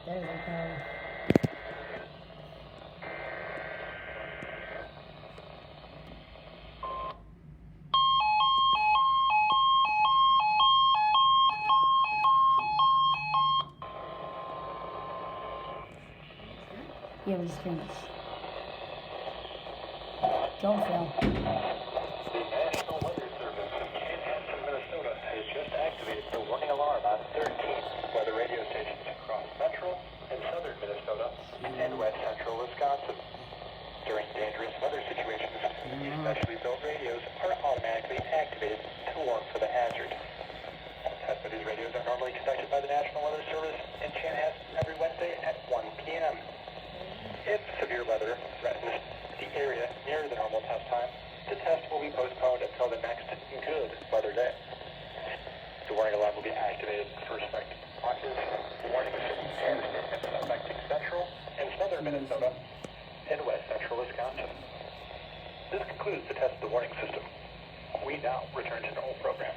There they go. Yeah, we just finished. Don't fail. The National Weather Service in Chanhassen, Minnesota has just activated the warning alarm on 13 weather radio stations across central and southern Minnesota and west central Wisconsin. During dangerous weather situations, these specially built radios are automatically activated to warn for the hazard. Tests of these radios are normally conducted by the National Weather Service in Chanhassen every Wednesday at 1 p.m. If severe weather threatens the area near the normal test time, the test will be postponed until the next good weather day. The warning alarm will be activated for respect warning system affecting central and southern Minnesota and west central Wisconsin. This concludes the test of the warning system. We now return to normal program.